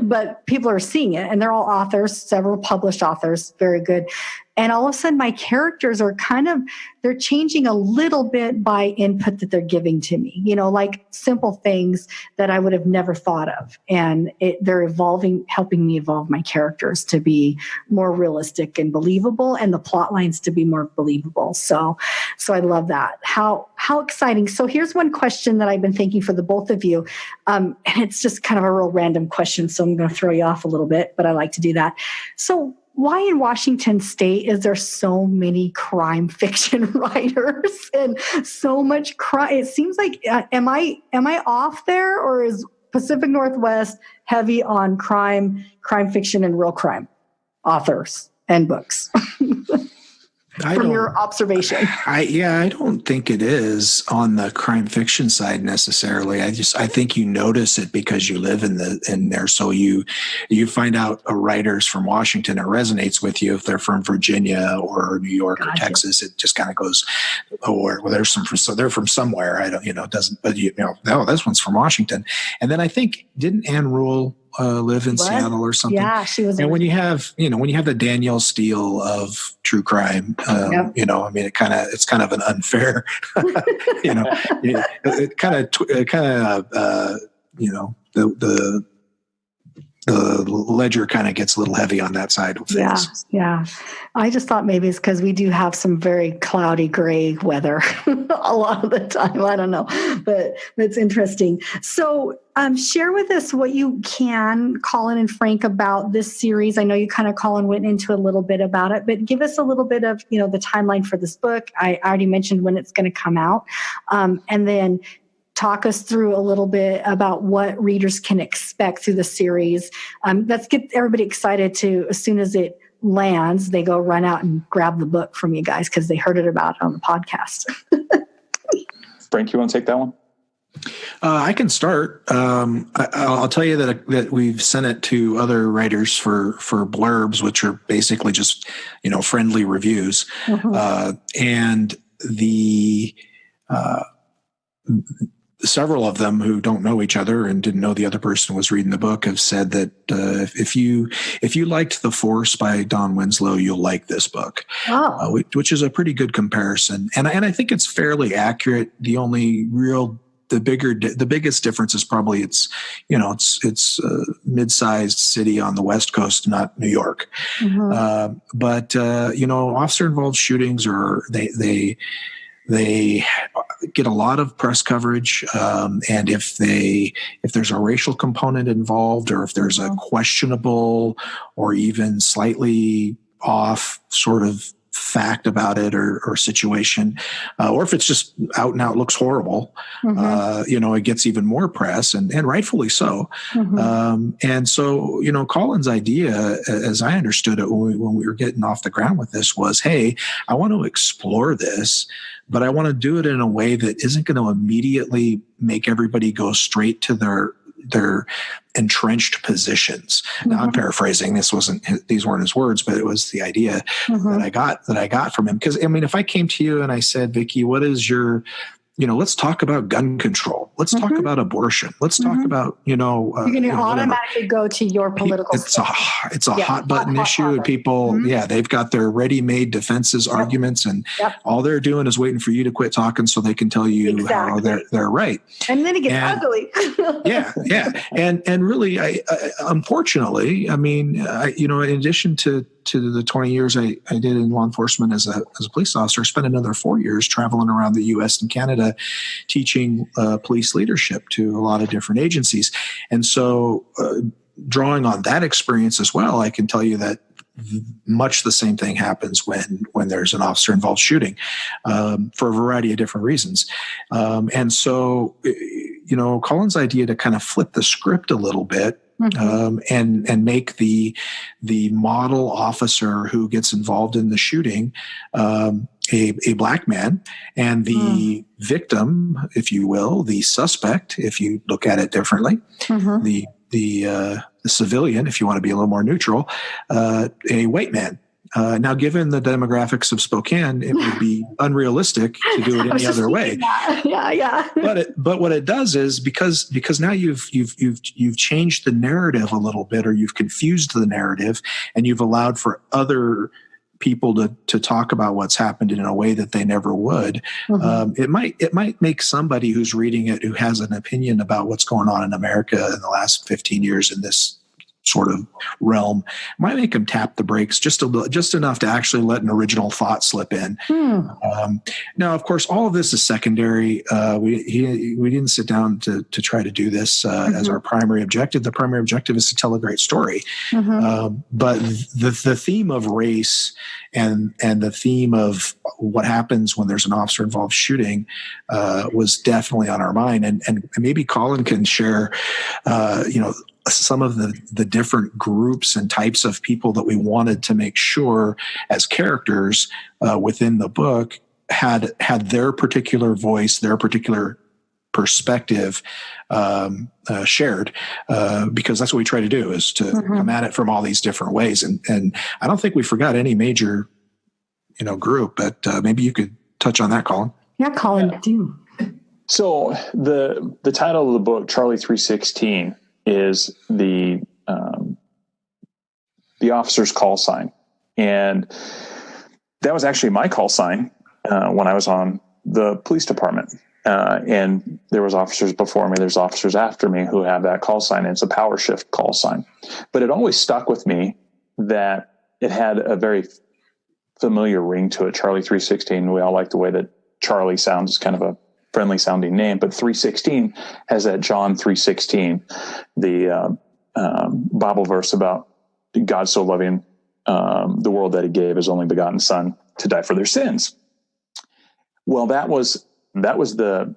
But people are seeing it, and they're all authors, several published authors, very good. And all of a sudden my characters are they're changing a little bit by input that they're giving to me, like simple things that I would have never thought of. And they're evolving, helping me evolve my characters to be more realistic and believable, and the plot lines to be more believable. So I love that. How exciting. So here's one question that I've been thinking for the both of you. And it's just kind of a real random question, so I'm going to throw you off a little bit, but I like to do that. So why in Washington State is there so many crime fiction writers and so much crime? It seems like, am I off there, or is Pacific Northwest heavy on crime fiction and real crime authors and books? From your observation. I don't think it is on the crime fiction side necessarily. I think you notice it because you live in there. So you find out writers from Washington, it resonates with you. If they're from Virginia or New York or Texas, it just kind of goes, they're from somewhere. I don't, it doesn't, but no, this one's from Washington. And then I think, didn't Anne Rule live in Seattle or something? Yeah, she was. And when you have the Danielle Steele of true crime, I mean, it's kind of an unfair, the ledger kind of gets a little heavy on that side of things. Yeah. I just thought maybe it's because we do have some very cloudy gray weather a lot of the time. I don't know, but it's interesting. So share with us what you can, Colin and Frank, about this series. I know you Colin went into a little bit about it, but give us a little bit of, the timeline for this book. I already mentioned when it's going to come out. And then talk us through a little bit about what readers can expect through the series. Let's get everybody excited to, as soon as it lands, they go run out and grab the book from you guys because they heard it about on the podcast. Frank, you want to take that one? I can start. I'll tell you that we've sent it to other writers for blurbs, which are basically just, friendly reviews. And several of them who don't know each other and didn't know the other person was reading the book have said that if you liked The Force by Don Winslow, you'll like this book, which is a pretty good comparison. And I think it's fairly accurate. The biggest difference is probably it's a mid-sized city on the West Coast, not New York. But officer-involved shootings they get a lot of press coverage, and if there's a racial component involved, or if there's a questionable or even slightly off sort of fact about it or situation, or if it's just out and out looks horrible, it gets even more press, and rightfully so. And so, Colin's idea, as I understood it when we were getting off the ground with this, was, hey, I want to explore this, but I want to do it in a way that isn't going to immediately make everybody go straight to their entrenched positions. Now I'm paraphrasing. These weren't his words, but it was the idea that I got from him. Because if I came to you and I said, Vikki, what is your let's talk about gun control. Let's talk about abortion. Let's talk about, you're going to automatically go to your political. It's a hot button issue. And people, they've got their ready-made defenses, arguments, and all they're doing is waiting for you to quit talking so they can tell you how they're right. And then it gets ugly. And really, I unfortunately, I mean, in addition to the 20 years I did in law enforcement as a police officer, I spent another 4 years traveling around the U.S. and Canada teaching police leadership to a lot of different agencies. And so drawing on that experience as well, I can tell you that much the same thing happens when there's an officer-involved shooting for a variety of different reasons. And so, Colin's idea to kind of flip the script a little bit and make the model officer who gets involved in the shooting a black man, and the victim, if you will, the suspect, if you look at it differently, the civilian, if you want to be a little more neutral, a white man. Now, given the demographics of Spokane, it would be unrealistic to do it any other way. Yeah. But what it does is because now you've changed the narrative a little bit, or you've confused the narrative, and you've allowed for other people to talk about what's happened in a way that they never would. It might make somebody who's reading it, who has an opinion about what's going on in America in the last 15 years in this sort of realm, might make them tap the brakes just enough to actually let an original thought slip in. Now, of course, all of this is secondary. We didn't sit down to try to do this as our primary objective. The primary objective is to tell a great story. But the theme of race and the theme of what happens when there's an officer-involved shooting was definitely on our mind. And maybe Colin can share, some of the different groups and types of people that we wanted to make sure as characters within the book had their particular voice, their particular perspective shared, because that's what we try to do, is to come at it from all these different ways. And I don't think we forgot any major, group, but maybe you could touch on that, Colin. Yeah, Colin, do. So the title of the book, Charlie 316, is the officer's call sign. And that was actually my call sign when I was on the police department. And there was officers before me, there's officers after me who have that call sign, and it's a power shift call sign. But it always stuck with me that it had a very familiar ring to it, Charlie 316. We all like the way that Charlie sounds, kind of a friendly sounding name, but 316 has that John 3:16, the Bible verse about God so loving the world that he gave his only begotten son to die for their sins. Well, that was the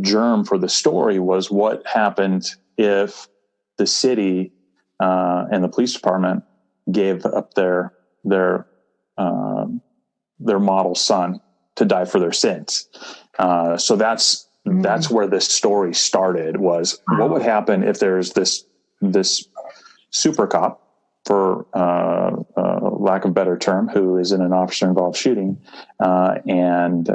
germ for the story, was what happened if the city and the police department gave up their model son to die for their sins. So that's where this story started, was what would happen if there's this super cop, for lack of a better term, who is in an officer-involved shooting, and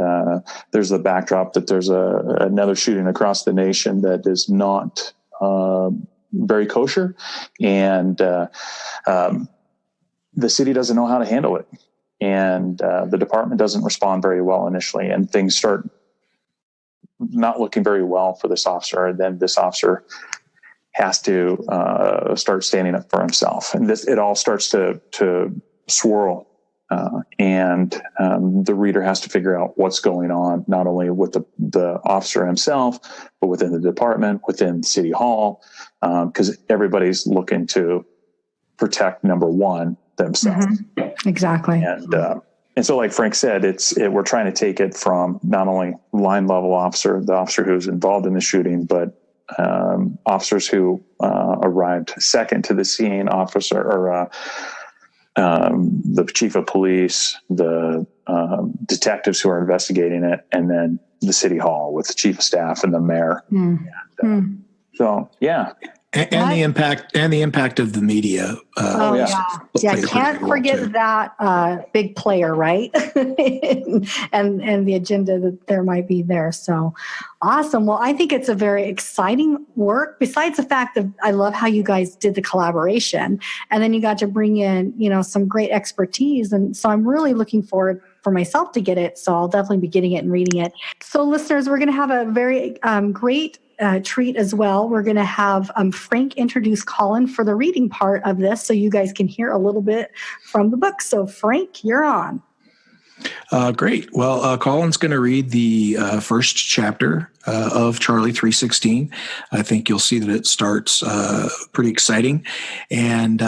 there's the backdrop that there's another shooting across the nation that is not very kosher, and the city doesn't know how to handle it, and the department doesn't respond very well initially, and things start not looking very well for this officer. And then this officer has to start standing up for himself, and it all starts to swirl, and the reader has to figure out what's going on, not only with the officer himself, but within the department, within City Hall, because everybody's looking to protect, number one, themselves. Exactly. And so, like Frank said, we're trying to take it from not only line level officer, the officer who's involved in the shooting, but officers who arrived second to the scene, officer or the chief of police, the detectives who are investigating it, and then the city hall with the chief of staff and the mayor. So, yeah. And the impact of the media. Can't forget that big player, right? and the agenda that there might be there. So awesome. Well, I think it's a very exciting work. Besides the fact that I love how you guys did the collaboration, and then you got to bring in, some great expertise. And so I'm really looking forward for myself to get it. So I'll definitely be getting it and reading it. So listeners, we're going to have a very great treat as well. We're going to have Frank introduce Colin for the reading part of this so you guys can hear a little bit from the book. So Frank, you're on. Great. Well, Colin's going to read the first chapter of Charlie 316. I think you'll see that it starts pretty exciting. And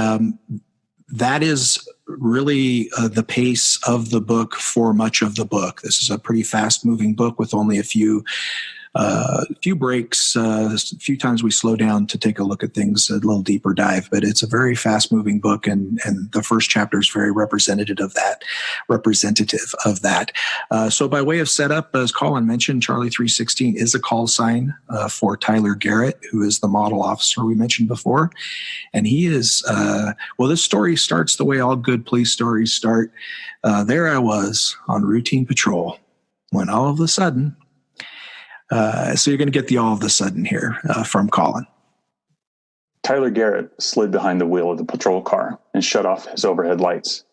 that is really the pace of the book for much of the book. This is a pretty fast-moving book with only a few breaks, a few times we slow down to take a look at things, a little deeper dive, but it's a very fast moving book. And the first chapter is very representative of that. So by way of setup, as Colin mentioned, Charlie 316 is a call sign for Tyler Garrett, who is the model officer we mentioned before. And he is, this story starts the way all good police stories start. There I was on routine patrol when all of a sudden, so you're going to get the all of a sudden here from Colin. Tyler Garrett slid behind the wheel of the patrol car and shut off his overhead lights.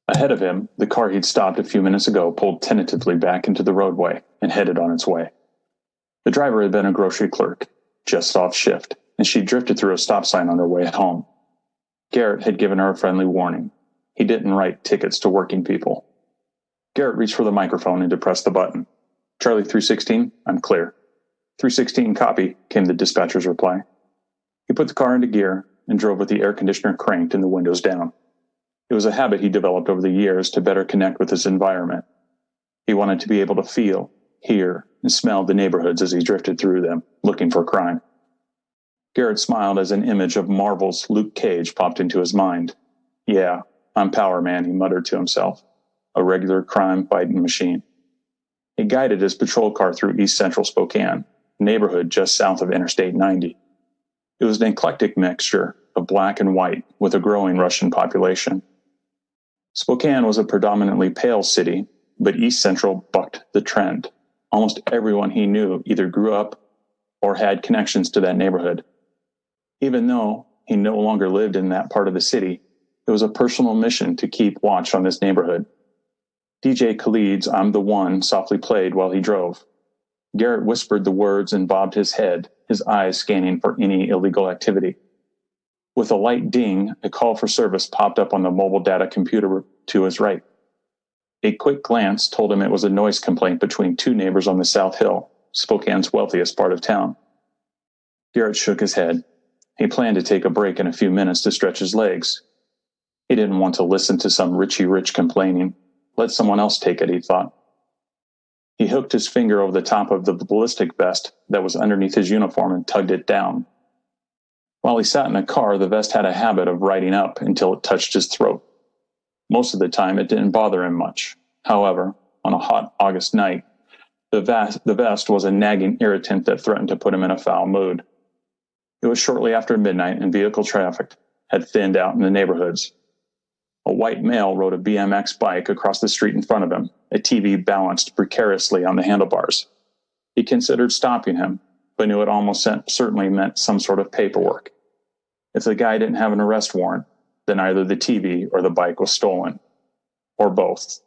Ahead of him, the car he'd stopped a few minutes ago pulled tentatively back into the roadway and headed on its way. The driver had been a grocery clerk, just off shift, and she drifted through a stop sign on her way home. Garrett had given her a friendly warning. He didn't write tickets to working people. Garrett reached for the microphone and depressed the button. Charlie 316, I'm clear. 316, copy, came the dispatcher's reply. He put the car into gear and drove with the air conditioner cranked and the windows down. It was a habit he developed over the years to better connect with his environment. He wanted to be able to feel, hear, and smell the neighborhoods as he drifted through them, looking for crime. Garrett smiled as an image of Marvel's Luke Cage popped into his mind. Yeah, I'm Power Man, he muttered to himself. A regular crime-fighting machine. He guided his patrol car through East Central Spokane, a neighborhood just south of Interstate 90. It was an eclectic mixture of black and white with a growing Russian population. Spokane was a predominantly pale city, but East Central bucked the trend. Almost everyone he knew either grew up or had connections to that neighborhood. Even though he no longer lived in that part of the city, it was a personal mission to keep watch on this neighborhood. DJ Khalid's I'm the One softly played while he drove. Garrett whispered the words and bobbed his head, his eyes scanning for any illegal activity. With a light ding, a call for service popped up on the mobile data computer to his right. A quick glance told him it was a noise complaint between two neighbors on the South Hill, Spokane's wealthiest part of town. Garrett shook his head. He planned to take a break in a few minutes to stretch his legs. He didn't want to listen to some Richie Rich complaining. Let someone else take it, he thought. He hooked his finger over the top of the ballistic vest that was underneath his uniform and tugged it down. While he sat in a car, the vest had a habit of riding up until it touched his throat. Most of the time, it didn't bother him much. However, on a hot August night, the vest was a nagging irritant that threatened to put him in a foul mood. It was shortly after midnight, and vehicle traffic had thinned out in the neighborhoods. A white male rode a BMX bike across the street in front of him, a TV balanced precariously on the handlebars. He considered stopping him, but knew it almost certainly meant some sort of paperwork. If the guy didn't have an arrest warrant, then either the TV or the bike was stolen. Or both.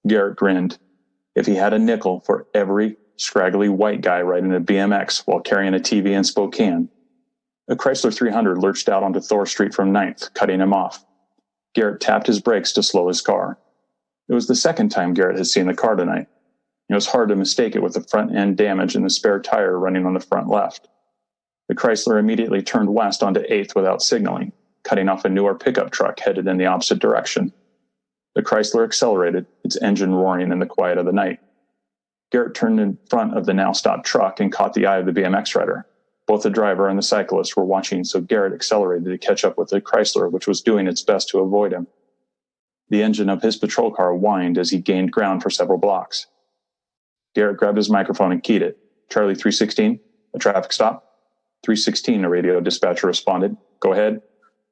Garrett grinned. If he had a nickel for every scraggly white guy riding a BMX while carrying a TV in Spokane. A Chrysler 300 lurched out onto Thor Street from 9th, cutting him off. Garrett tapped his brakes to slow his car. It was the second time Garrett had seen the car tonight. It was hard to mistake it with the front end damage and the spare tire running on the front left. The Chrysler immediately turned west onto 8th without signaling, cutting off a newer pickup truck headed in the opposite direction. The Chrysler accelerated, its engine roaring in the quiet of the night. Garrett turned in front of the now stopped truck and caught the eye of the BMX rider. Both the driver and the cyclist were watching, so Garrett accelerated to catch up with the Chrysler, which was doing its best to avoid him. The engine of his patrol car whined as he gained ground for several blocks. Garrett grabbed his microphone and keyed it. Charlie 316, a traffic stop. 316, a radio dispatcher responded. Go ahead.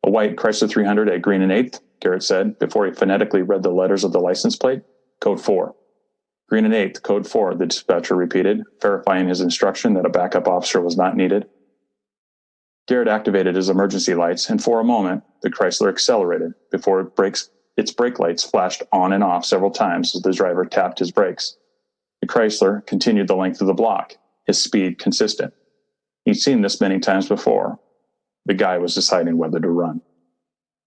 A white Chrysler 300 at Green and 8th, Garrett said, before he phonetically read the letters of the license plate. Code 4. Green and 8th, code 4, the dispatcher repeated, verifying his instruction that a backup officer was not needed. Garrett activated his emergency lights, and for a moment, the Chrysler accelerated before its brake lights flashed on and off several times as the driver tapped his brakes. The Chrysler continued the length of the block, his speed consistent. He'd seen this many times before. The guy was deciding whether to run.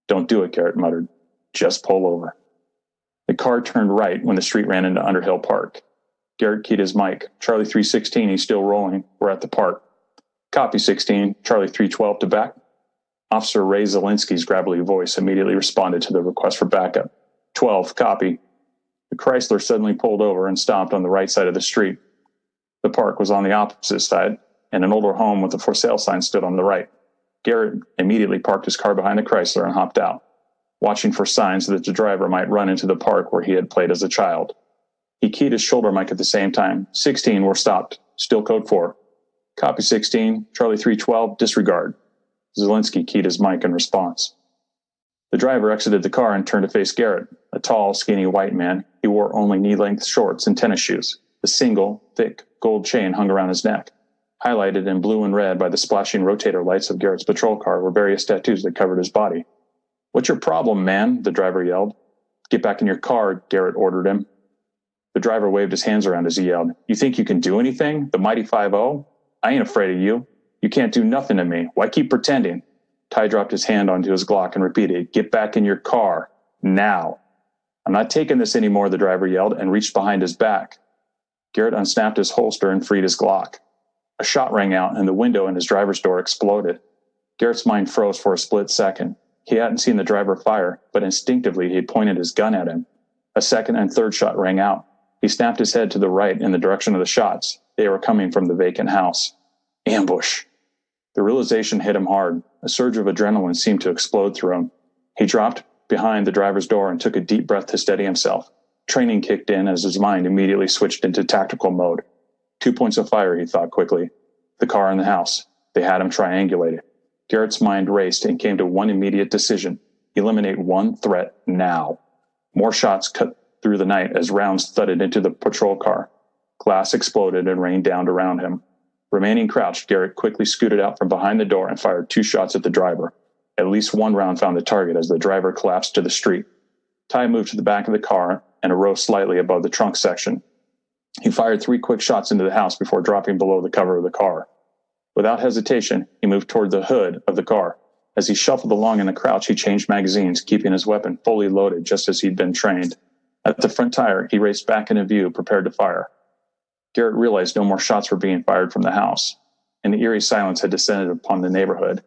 Don't do it, Garrett muttered. Just pull over. The car turned right when the street ran into Underhill Park. Garrett keyed his mic. Charlie 316, he's still rolling. We're at the park. Copy 16, Charlie 312 to back. Officer Ray Zielinski's gravelly voice immediately responded to the request for backup. 12, copy. The Chrysler suddenly pulled over and stopped on the right side of the street. The park was on the opposite side, and an older home with a for sale sign stood on the right. Garrett immediately parked his car behind the Chrysler and hopped out, watching for signs that the driver might run into the park where he had played as a child. He keyed his shoulder mic at the same time. 16, we're stopped. Still code 4. Copy 16, Charlie 312, disregard. Zielinski keyed his mic in response. The driver exited the car and turned to face Garrett, a tall, skinny white man. He wore only knee-length shorts and tennis shoes. A single, thick, gold chain hung around his neck. Highlighted in blue and red by the splashing rotator lights of Garrett's patrol car were various tattoos that covered his body. What's your problem, man? The driver yelled. Get back in your car, Garrett ordered him. The driver waved his hands around as he yelled. You think you can do anything? The mighty 5-0? I ain't afraid of you. You can't do nothing to me. Why keep pretending? Ty dropped his hand onto his Glock and repeated, get back in your car. Now. I'm not taking this anymore, the driver yelled and reached behind his back. Garrett unsnapped his holster and freed his Glock. A shot rang out and the window in his driver's door exploded. Garrett's mind froze for a split second. He hadn't seen the driver fire, but instinctively he pointed his gun at him. A second and third shot rang out. He snapped his head to the right in the direction of the shots. They were coming from the vacant house. Ambush. The realization hit him hard. A surge of adrenaline seemed to explode through him. He dropped behind the driver's door and took a deep breath to steady himself. Training kicked in as his mind immediately switched into tactical mode. 2 points of fire, he thought quickly. The car and the house. They had him triangulated. Garrett's mind raced and came to one immediate decision. Eliminate one threat now. More shots cut through the night as rounds thudded into the patrol car. Glass exploded and rained down around him. Remaining crouched, Garrett quickly scooted out from behind the door and fired 2 shots at the driver. At least one round found the target as the driver collapsed to the street. Ty moved to the back of the car and arose slightly above the trunk section. He fired 3 quick shots into the house before dropping below the cover of the car. Without hesitation, he moved toward the hood of the car. As he shuffled along in the crouch, he changed magazines, keeping his weapon fully loaded just as he'd been trained. At the front tire, he raced back into view, prepared to fire. Garrett realized no more shots were being fired from the house, and the eerie silence had descended upon the neighborhood.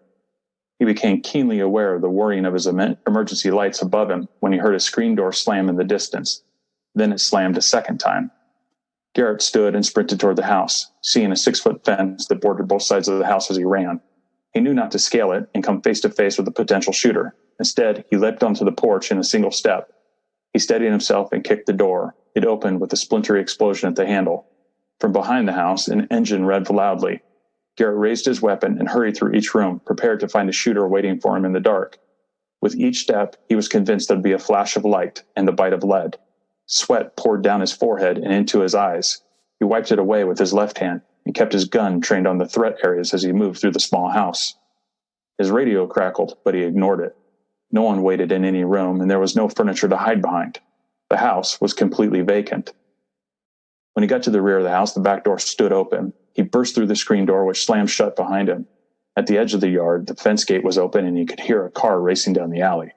He became keenly aware of the whirring of his emergency lights above him when he heard a screen door slam in the distance. Then it slammed a second time. Garrett stood and sprinted toward the house, seeing a 6-foot fence that bordered both sides of the house as he ran. He knew not to scale it and come face to face with a potential shooter. Instead, he leapt onto the porch in a single step. He steadied himself and kicked the door. It opened with a splintery explosion at the handle. From behind the house, an engine revved loudly. Garrett raised his weapon and hurried through each room, prepared to find a shooter waiting for him in the dark. With each step, he was convinced there'd be a flash of light and the bite of lead. Sweat poured down his forehead and into his eyes. He wiped it away with his left hand and kept his gun trained on the threat areas as he moved through the small house. His radio crackled, but he ignored it. No one waited in any room, and there was no furniture to hide behind. The house was completely vacant. When he got to the rear of the house, the back door stood open. He burst through the screen door, which slammed shut behind him. At the edge of the yard, the fence gate was open, and he could hear a car racing down the alley.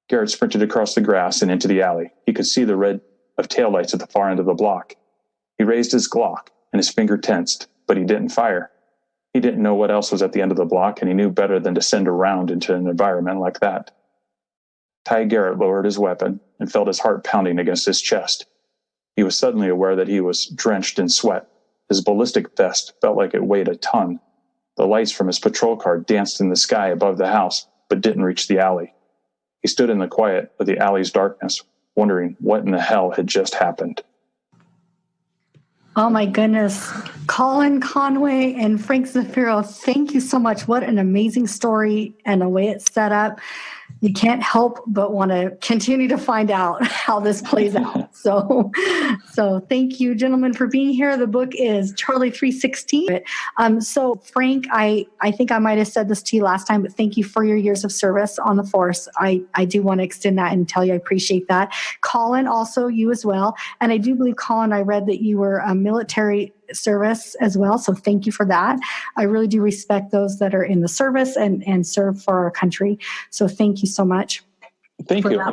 Garrett sprinted across the grass and into the alley. He could see the red of taillights at the far end of the block. He raised his Glock, and his finger tensed, but he didn't fire. He didn't know what else was at the end of the block, and he knew better than to send a round into an environment like that. Ty Garrett lowered his weapon and felt his heart pounding against his chest. He was suddenly aware that he was drenched in sweat. His ballistic vest felt like it weighed a ton. The lights from his patrol car danced in the sky above the house, but didn't reach the alley. He stood in the quiet of the alley's darkness, wondering what in the hell had just happened. Oh my goodness. Colin Conway and Frank Zafiro, thank you so much. What an amazing story and the way it's set up. You can't help but want to continue to find out how this plays out. So thank you, gentlemen, for being here. The book is Charlie 316. So Frank, I think I might have said this to you last time, but thank you for your years of service on the force. I do want to extend that and tell you I appreciate that. Colin, also you as well. And I do believe, Colin, I read that you were a military service as well. So thank you for that. I really do respect those that are in the service and serve for our country. So thank you so much. Thank you.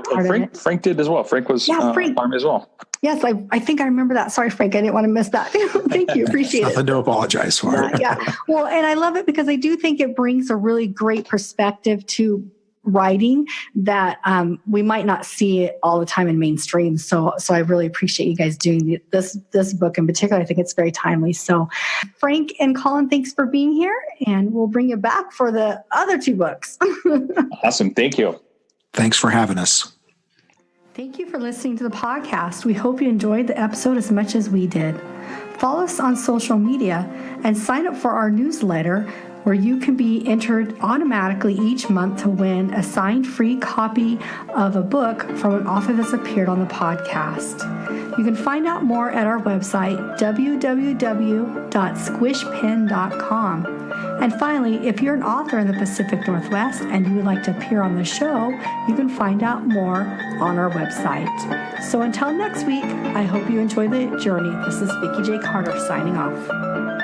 Frank did as well. Frank was Army as well. Yes, I think I remember that. Sorry, Frank, I didn't want to miss that. Thank you. Appreciate it. Nothing to apologize for. Yeah. Well, and I love it because I do think it brings a really great perspective to writing that we might not see it all the time in mainstream. So I really appreciate you guys doing this book in particular. I think it's very timely. So Frank and Colin, thanks for being here, and we'll bring you back for the other two books. Awesome. Thank you. Thanks for having us. Thank you for listening to the podcast. We hope you enjoyed the episode as much as we did. Follow us on social media and sign up for our newsletter, where you can be entered automatically each month to win a signed free copy of a book from an author that's appeared on the podcast. You can find out more at our website, www.squishpen.com. And finally, if you're an author in the Pacific Northwest and you would like to appear on the show, you can find out more on our website. So until next week, I hope you enjoy the journey. This is Vikki J. Carter signing off.